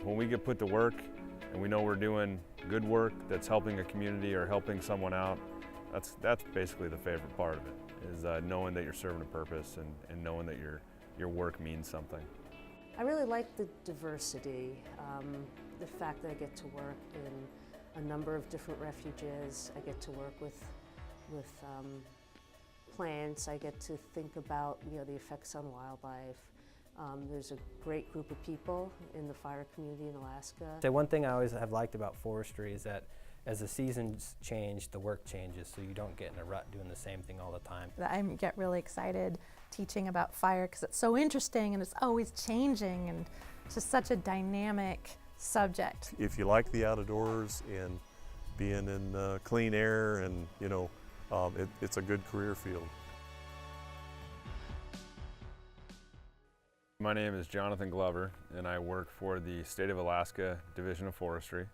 When we get put to work and we know we're doing good work that's helping a community or helping someone out, that's basically the favorite part of it, is knowing that you're serving a purpose and knowing that your work means something. I really like the diversity, the fact that I get to work in a number of different refuges. I get to work with plants. I get to think about the effects on wildlife. There's a great group of people in the fire community in Alaska. So one thing I always have liked about forestry is that as the seasons change, the work changes, so you don't get in a rut doing the same thing all the time. I get really excited teaching about fire because it's so interesting and it's always changing and it's just such a dynamic subject. If you like the outdoors and being in clean air and it's a good career field. My name is Jonathan Glover, and I work for the State of Alaska Division of Forestry.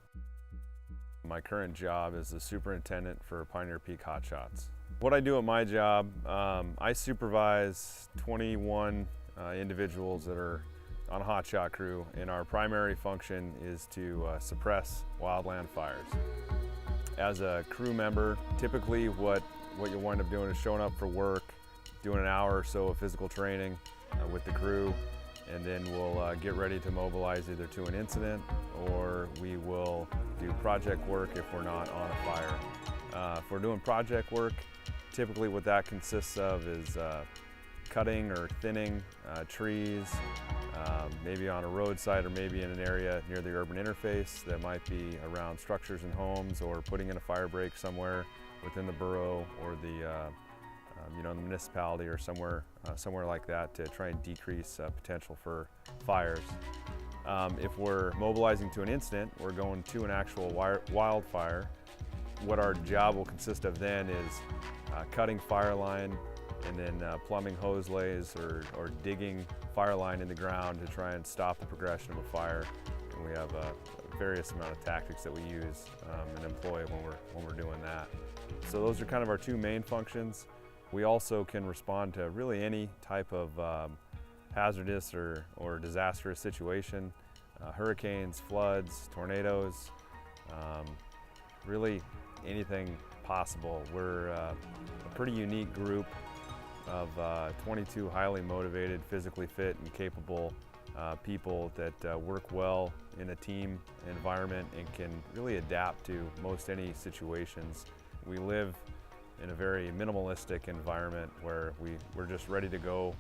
My current job is the superintendent for Pioneer Peak Hotshots. What I do at my job, I supervise 21 individuals that are on a hotshot crew, and our primary function is to suppress wildland fires. As a crew member, typically what you'll wind up doing is showing up for work, doing an hour or so of physical training with the crew, and then we'll get ready to mobilize either to an incident or we will do project work if we're not on a fire. If we're doing project work, typically what that consists of is cutting or thinning trees, maybe on a roadside or maybe in an area near the urban interface that might be around structures and homes, or putting in a fire break somewhere within the borough or the the municipality or somewhere like that to try and decrease potential for fires. If we're mobilizing to an incident, we're going to an actual wildfire. What our job will consist of then is cutting fire line and then plumbing hose lays or digging fire line in the ground to try and stop the progression of a fire. And we have various amount of tactics that we use and employ when we're doing that. So those are kind of our two main functions. We also can respond to really any type of hazardous or disastrous situation, hurricanes, floods, tornadoes, really anything possible. We're a pretty unique group of 22 highly motivated, physically fit and capable people that work well in a team environment and can really adapt to most any situations. We live in a very minimalistic environment where we're just ready to go.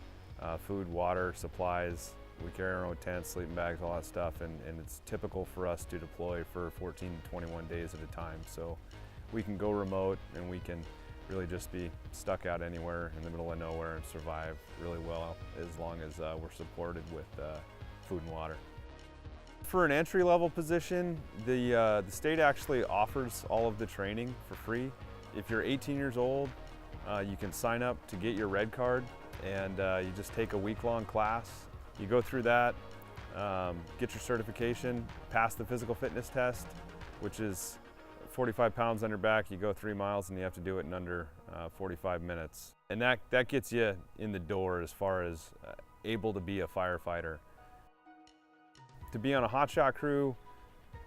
Food, water, supplies. We carry our own tents, sleeping bags, all that stuff, and it's typical for us to deploy for 14 to 21 days at a time. So we can go remote and we can really just be stuck out anywhere in the middle of nowhere and survive really well as long as we're supported with food and water. For an entry-level position, the state actually offers all of the training for free. If you're 18 years old, you can sign up to get your red card, and you just take a week-long class. You go through that, get your certification, pass the physical fitness test, which is 45 pounds on your back. You go 3 miles and you have to do it in under 45 minutes. And that gets you in the door as far as able to be a firefighter. To be on a hotshot crew,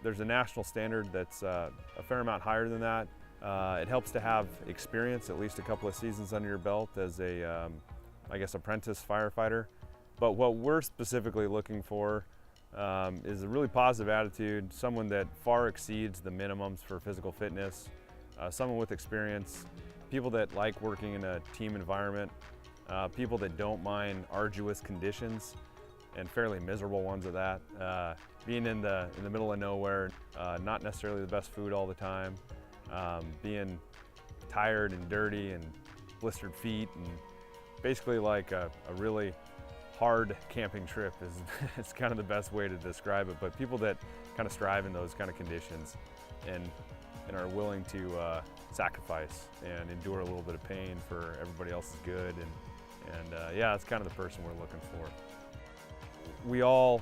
there's a national standard that's a fair amount higher than that. It helps to have experience, at least a couple of seasons under your belt as a, apprentice firefighter. But what we're specifically looking for is a really positive attitude, someone that far exceeds the minimums for physical fitness, someone with experience, people that like working in a team environment, people that don't mind arduous conditions and fairly miserable ones at that. Being in the middle of nowhere, not necessarily the best food all the time, being tired and dirty and blistered feet, and basically like a really hard camping trip is kind of the best way to describe it. But people that kind of strive in those kind of conditions and are willing to sacrifice and endure a little bit of pain for everybody else's good, and yeah, that's kind of the person we're looking for. We all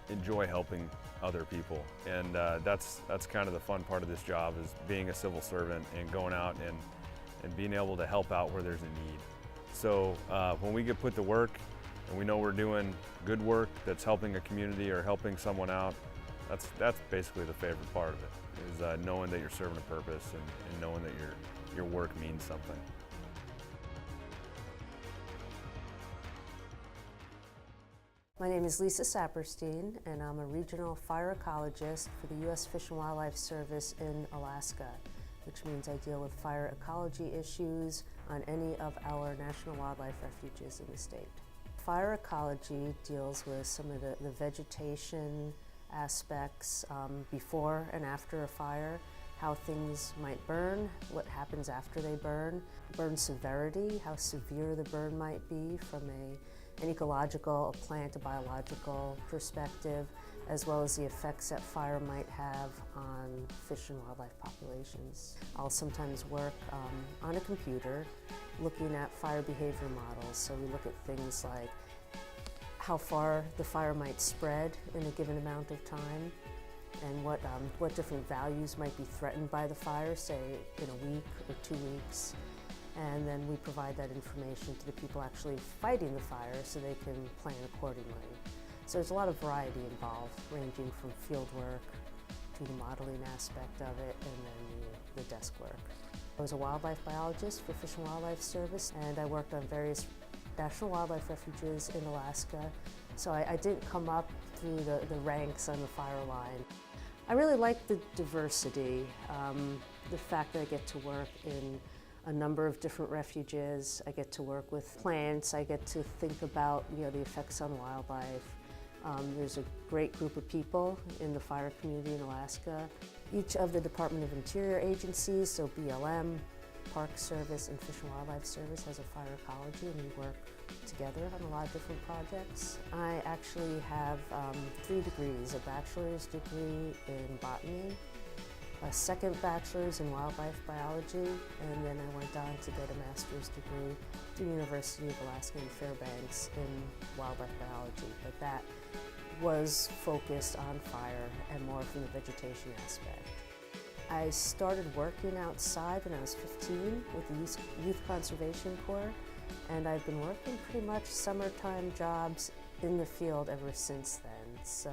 enjoy helping other people, and that's kind of the fun part of this job, is being a civil servant and going out and being able to help out where there's a need. So when we get put to work and we know we're doing good work that's helping a community or helping someone out, That's basically the favorite part of it, is knowing that you're serving a purpose and knowing that your work means something. My name is Lisa Saperstein, and I'm a regional fire ecologist for the U.S. Fish and Wildlife Service in Alaska, which means I deal with fire ecology issues on any of our national wildlife refuges in the state. Fire ecology deals with some of the vegetation aspects before and after a fire, how things might burn, what happens after they burn severity, how severe the burn might be from an ecological, a plant, a biological perspective, as well as the effects that fire might have on fish and wildlife populations. I'll sometimes work on a computer looking at fire behavior models. So we look at things like how far the fire might spread in a given amount of time, and what different values might be threatened by the fire, say in a week or 2 weeks. And then we provide that information to the people actually fighting the fire so they can plan accordingly. So there's a lot of variety involved, ranging from field work to the modeling aspect of it, and then the desk work. I was a wildlife biologist for Fish and Wildlife Service, and I worked on various national wildlife refuges in Alaska. So I didn't come up through the ranks on the fire line. I really like the diversity, the fact that I get to work in a number of different refuges. I get to work with plants. I get to think about the effects on wildlife. There's a great group of people in the fire community in Alaska. Each of the Department of Interior agencies, so BLM, Park Service, and Fish and Wildlife Service, has a fire ecology, and we work together on a lot of different projects. I actually have 3 degrees, a bachelor's degree in botany, a second bachelor's in wildlife biology, and then I went on to get a master's degree through the University of Alaska in Fairbanks in wildlife biology. But that was focused on fire and more from the vegetation aspect. I started working outside when I was 15 with the Youth Conservation Corps, and I've been working pretty much summertime jobs in the field ever since then. So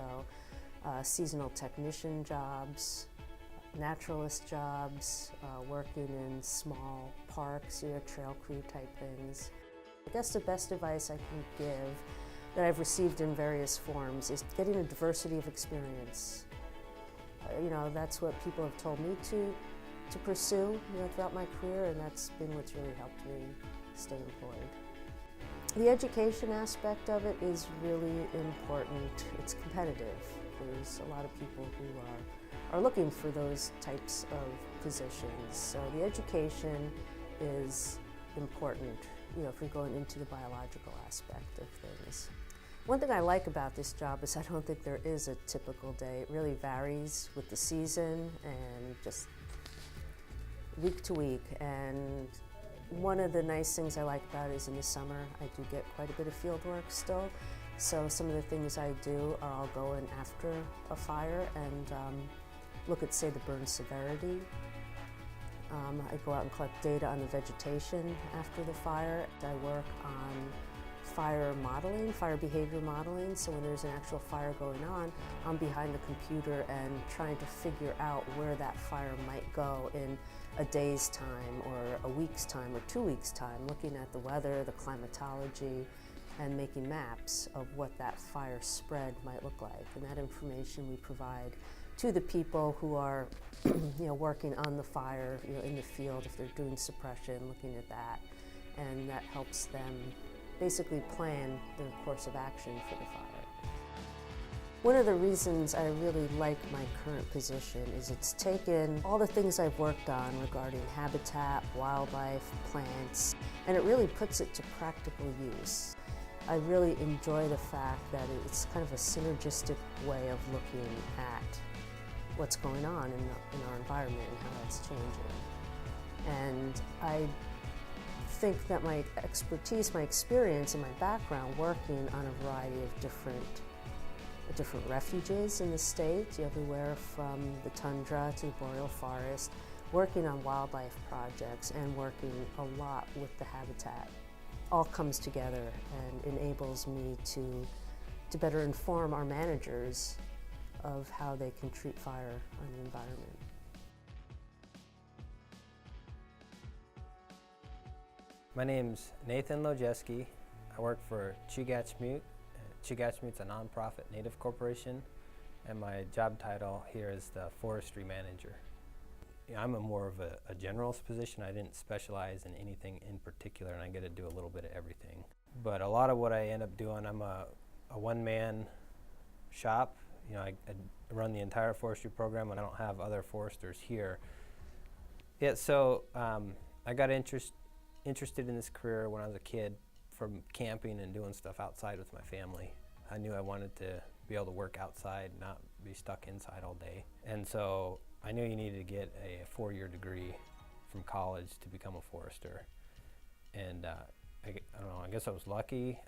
seasonal technician jobs, naturalist jobs, working in small parks, trail crew type things. I guess the best advice I can give that I've received in various forms is getting a diversity of experience. That's what people have told me to pursue throughout my career, and that's been what's really helped me stay employed. The education aspect of it is really important. It's competitive. There's a lot of people who are looking for those types of positions. So the education is important, if you're going into the biological aspect of things. One thing I like about this job is I don't think there is a typical day. It really varies with the season and just week to week. And one of the nice things I like about it is in the summer I do get quite a bit of field work still. So some of the things I do are I'll go in after a fire and look at, say, the burn severity. I go out and collect data on the vegetation after the fire. I work on fire modeling, fire behavior modeling. So when there's an actual fire going on, I'm behind the computer and trying to figure out where that fire might go in a day's time or a week's time or 2 weeks' time, looking at the weather, the climatology, and making maps of what that fire spread might look like. And that information we provide to the people who are working on the fire in the field, if they're doing suppression, looking at that. And that helps them basically plan their course of action for the fire. One of the reasons I really like my current position is it's taken all the things I've worked on regarding habitat, wildlife, plants, and it really puts it to practical use. I really enjoy the fact that it's kind of a synergistic way of looking at what's going on in our environment and how that's changing. And I think that my expertise, my experience, and my background working on a variety of different refuges in the state, everywhere from the tundra to the boreal forest, working on wildlife projects and working a lot with the habitat, all comes together and enables me to better inform our managers of how they can treat fire on the environment. My name's Nathan Lojeski. I work for Chugachmute. Chugachmute's a nonprofit native corporation, and my job title here is the forestry manager. I'm more of a generalist position. I didn't specialize in anything in particular, and I get to do a little bit of everything. But a lot of what I end up doing, I'm a one-man shop. I run the entire forestry program, and I don't have other foresters here. Yeah, so I got interested in this career when I was a kid from camping and doing stuff outside with my family. I knew I wanted to be able to work outside, not be stuck inside all day. And so I knew you needed to get a 4-year degree from college to become a forester. And I don't know, I guess I was lucky.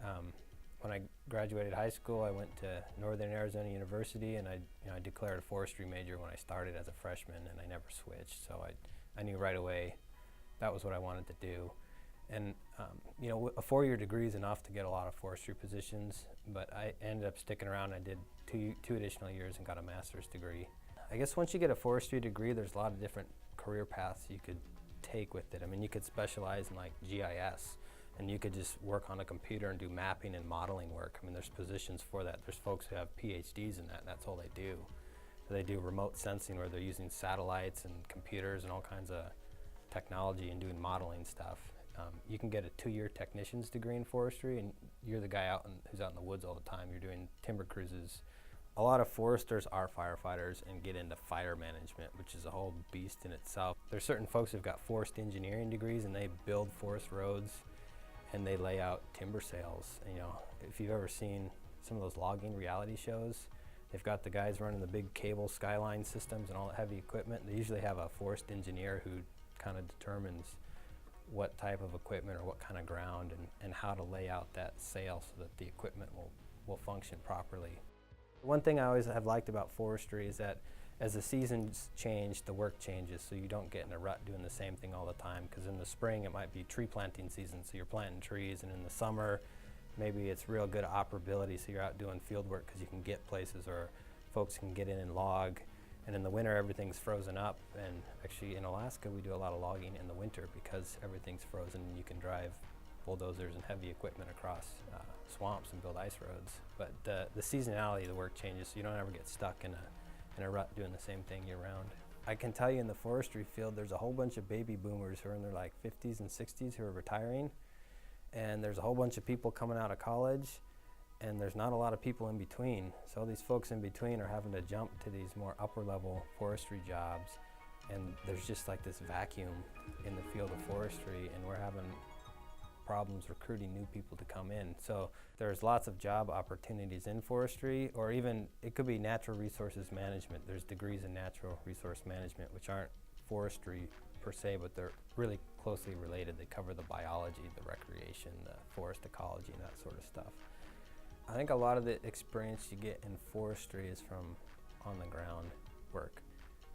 When I graduated high school, I went to Northern Arizona University, and I declared a forestry major when I started as a freshman, and I never switched. So I knew right away that was what I wanted to do. And a 4-year degree is enough to get a lot of forestry positions, but I ended up sticking around. I did two additional years and got a master's degree. I guess once you get a forestry degree, there's a lot of different career paths you could take with it. I mean, you could specialize in like GIS, and you could just work on a computer and do mapping and modeling work. I mean, there's positions for that. There's folks who have PhDs in that, and that's all they do. So they do remote sensing, where they're using satellites and computers and all kinds of technology and doing modeling stuff. You can get a 2-year technician's degree in forestry, and you're the guy who's out in the woods all the time. You're doing timber cruises. A lot of foresters are firefighters and get into fire management, which is a whole beast in itself. There's certain folks who've got forest engineering degrees, and they build forest roads and they lay out timber sales. If you've ever seen some of those logging reality shows, they've got the guys running the big cable skyline systems and all that heavy equipment. They usually have a forest engineer who kind of determines what type of equipment or what kind of ground and how to lay out that sail so that the equipment will function properly. One thing I always have liked about forestry is that as the seasons change, the work changes, so you don't get in a rut doing the same thing all the time. Because in the spring it might be tree planting season, so you're planting trees, and in the summer maybe it's real good operability, so you're out doing field work because you can get places, or folks can get in and log. And in the winter, everything's frozen up. And actually in Alaska, we do a lot of logging in the winter because everything's frozen and you can drive bulldozers and heavy equipment across swamps and build ice roads. But the seasonality of the work changes, so you don't ever get stuck in a rut doing the same thing year round. I can tell you in the forestry field, there's a whole bunch of baby boomers who are in their 50s and 60s who are retiring. And there's a whole bunch of people coming out of college, and there's not a lot of people in between. So these folks in between are having to jump to these more upper level forestry jobs, and there's just this vacuum in the field of forestry, and we're having problems recruiting new people to come in. So there's lots of job opportunities in forestry, or even it could be natural resources management. There's degrees in natural resource management, which aren't forestry per se, but they're really closely related. They cover the biology, the recreation, the forest ecology, and that sort of stuff. I think a lot of the experience you get in forestry is from on-the-ground work.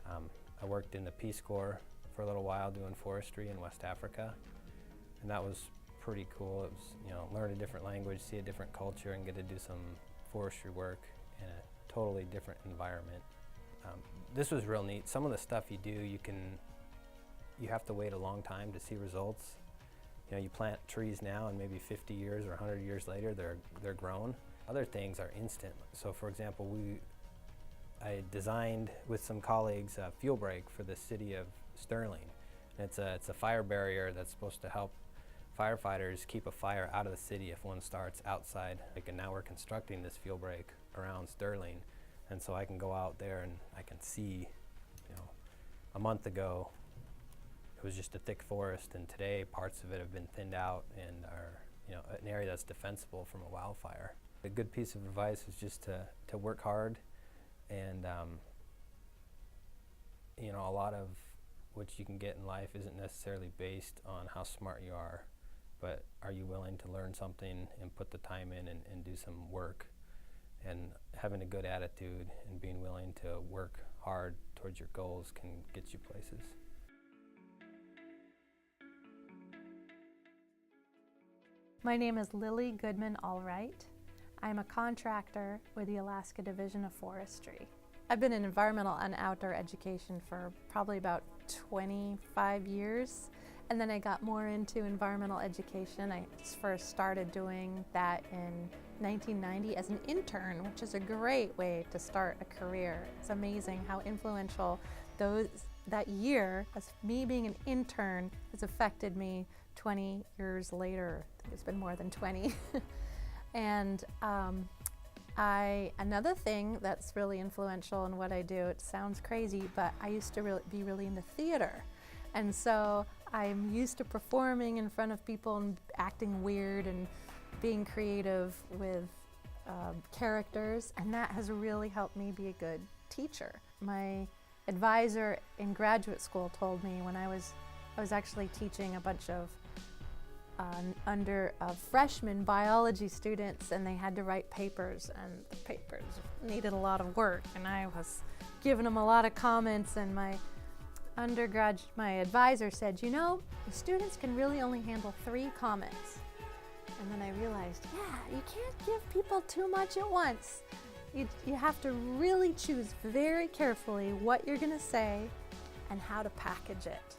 I worked in the Peace Corps for a little while doing forestry in West Africa, and that was pretty cool. It was, learn a different language, see a different culture, and get to do some forestry work in a totally different environment. This was real neat. Some of the stuff you do, you have to wait a long time to see results. You plant trees now, and maybe 50 years or 100 years later, they're grown. Other things are instant. So, for example, I designed with some colleagues a fuel break for the city of Sterling. And it's a fire barrier that's supposed to help firefighters keep a fire out of the city if one starts outside. And now we're constructing this fuel break around Sterling, and so I can go out there and I can see. A month ago, it was just a thick forest, and today parts of it have been thinned out and are an area that's defensible from a wildfire. A good piece of advice is just to work hard, and a lot of what you can get in life isn't necessarily based on how smart you are, but are you willing to learn something and put the time in and do some work, and having a good attitude and being willing to work hard towards your goals can get you places. My name is Lily Goodman Allwright. I'm a contractor with the Alaska Division of Forestry. I've been in environmental and outdoor education for probably about 25 years. And then I got more into environmental education. I first started doing that in 1990 as an intern, which is a great way to start a career. It's amazing how influential that year, as me being an intern, has affected me 20 years later. I think it's been more than 20. And another thing that's really influential in what I do, it sounds crazy, but I used to be really into theater. And so I'm used to performing in front of people and acting weird and being creative with characters, and that has really helped me be a good teacher. My advisor in graduate school told me when I was actually teaching a bunch of freshman biology students, and they had to write papers, and the papers needed a lot of work, and I was giving them a lot of comments, and my advisor said, you know, the students can really only handle 3 comments. And then I realized, yeah, you can't give people too much at once. You have to really choose very carefully what you're gonna say and how to package it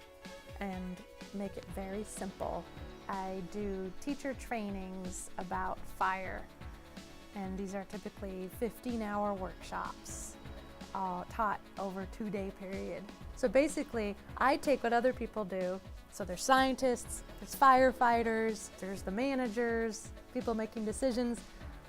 and make it very simple. I do teacher trainings about fire, and these are typically 15-hour workshops taught over a 2-day period. So basically, I take what other people do. So there's scientists, there's firefighters, there's the managers, people making decisions.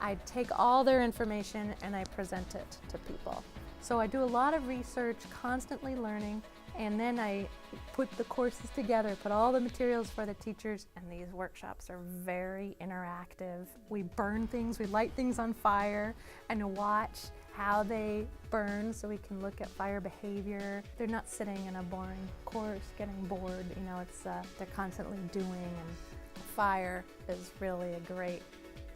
I take all their information and I present it to people. So I do a lot of research, constantly learning, and then I put the courses together, put all the materials for the teachers, and these workshops are very interactive. We burn things, we light things on fire, and watch how they burn so we can look at fire behavior. They're not sitting in a boring course getting bored, you know, it's they're constantly doing, and fire is really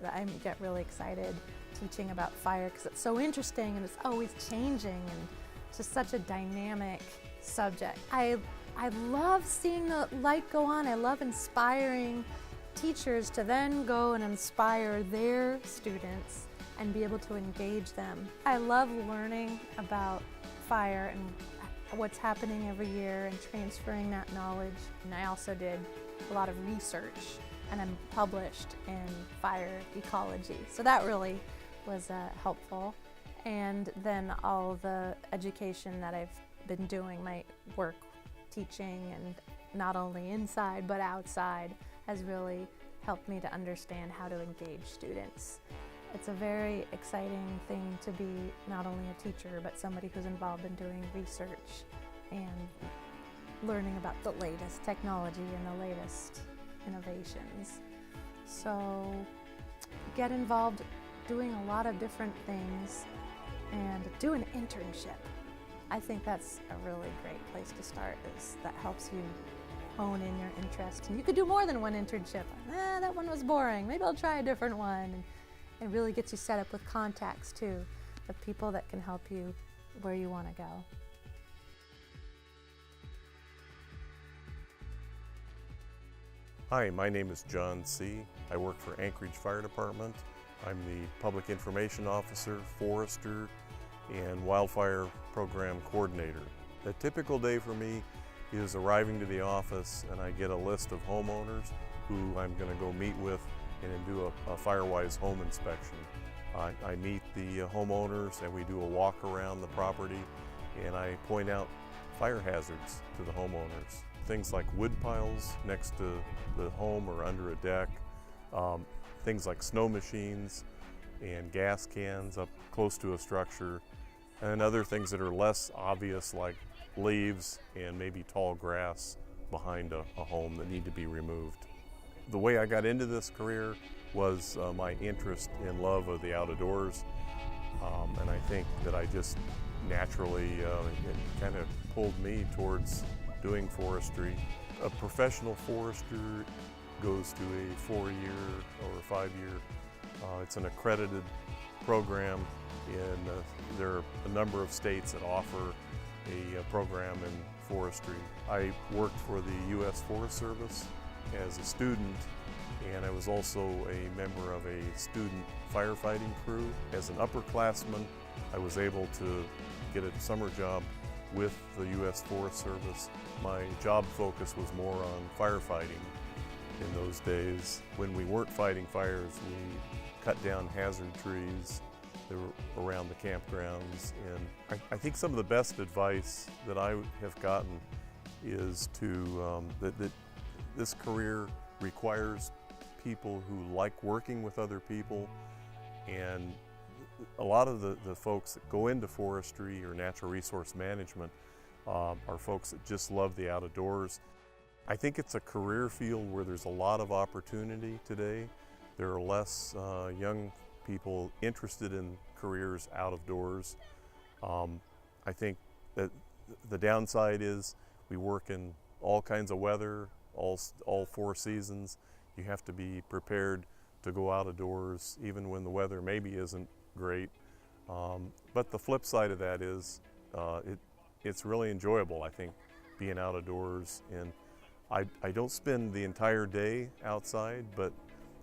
I get really excited teaching about fire because it's so interesting and it's always changing, and it's just such a dynamic subject. I love seeing the light go on. I love inspiring teachers to then go and inspire their students and be able to engage them. I love learning about fire and what's happening every year and transferring that knowledge. And I also did a lot of research, and I'm published in fire ecology. So that really was helpful. And then all the education that I've been doing, my work teaching, and not only inside but outside, has really helped me to understand how to engage students. It's a very exciting thing to be not only a teacher, but somebody who's involved in doing research and learning about the latest technology and the latest innovations. So get involved doing a lot of different things and do an internship. I think that's a really great place to start, that helps you hone in your interest. And you could do more than one internship. That one was boring, maybe I'll try a different one. And really gets you set up with contacts too, of people that can help you where you want to go. Hi, my name is John C. I work for Anchorage Fire Department. I'm the Public Information Officer, Forester, and Wildfire Program Coordinator. A typical day for me is arriving to the office, and I get a list of homeowners who I'm going to go meet with and do a FireWise home inspection. I meet the homeowners, and we do a walk around the property, and I point out fire hazards to the homeowners. Things like wood piles next to the home or under a deck, things like snow machines and gas cans up close to a structure, and other things that are less obvious like leaves and maybe tall grass behind a home that need to be removed. The way I got into this career was my interest and love of the outdoors, and I think that I just naturally, it kind of pulled me towards doing forestry. A professional forester goes to a 4-year or 5-year, it's an accredited program, and there are a number of states that offer a program in forestry. I worked for the U.S. Forest Service as a student, and I was also a member of a student firefighting crew. As an upperclassman, I was able to get a summer job with the U.S. Forest Service. My job focus was more on firefighting in those days. When we weren't fighting fires, we cut down hazard trees that were around the campgrounds. And I think some of the best advice that I have gotten is that this career requires people who like working with other people, and a lot of the folks that go into forestry or natural resource management are folks that just love the outdoors. I think it's a career field where there's a lot of opportunity today. There are less young people interested in careers out of doors. I think that the downside is we work in all kinds of weather, all 4 seasons. You have to be prepared to go out of doors even when the weather maybe isn't great. But the flip side of that is it's really enjoyable, I think, being out of doors. And I don't spend the entire day outside, but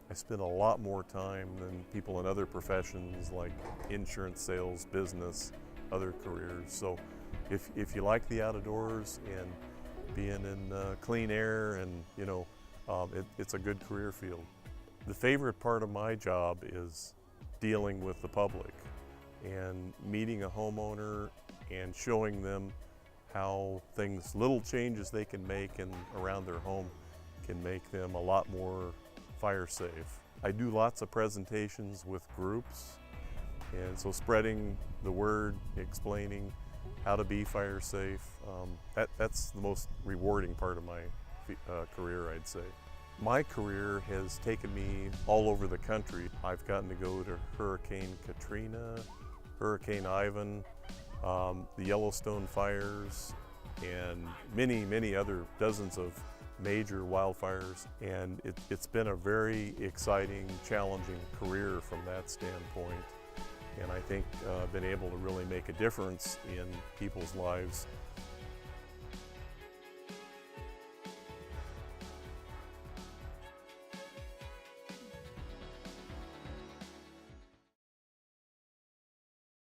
I spend a lot more time than people in other professions like insurance sales, business, other careers. So if you like the outdoors and being in clean air, and it's a good career field. The favorite part of my job is dealing with the public and meeting a homeowner and showing them how little changes they can make around their home can make them a lot more fire safe. I do lots of presentations with groups, and so spreading the word, explaining how to be fire safe, that's the most rewarding part of my career, I'd say. My career has taken me all over the country. I've gotten to go to Hurricane Katrina, Hurricane Ivan, the Yellowstone fires, and many other dozens of major wildfires. And it's been a very exciting, challenging career from that standpoint. And I think I've been able to really make a difference in people's lives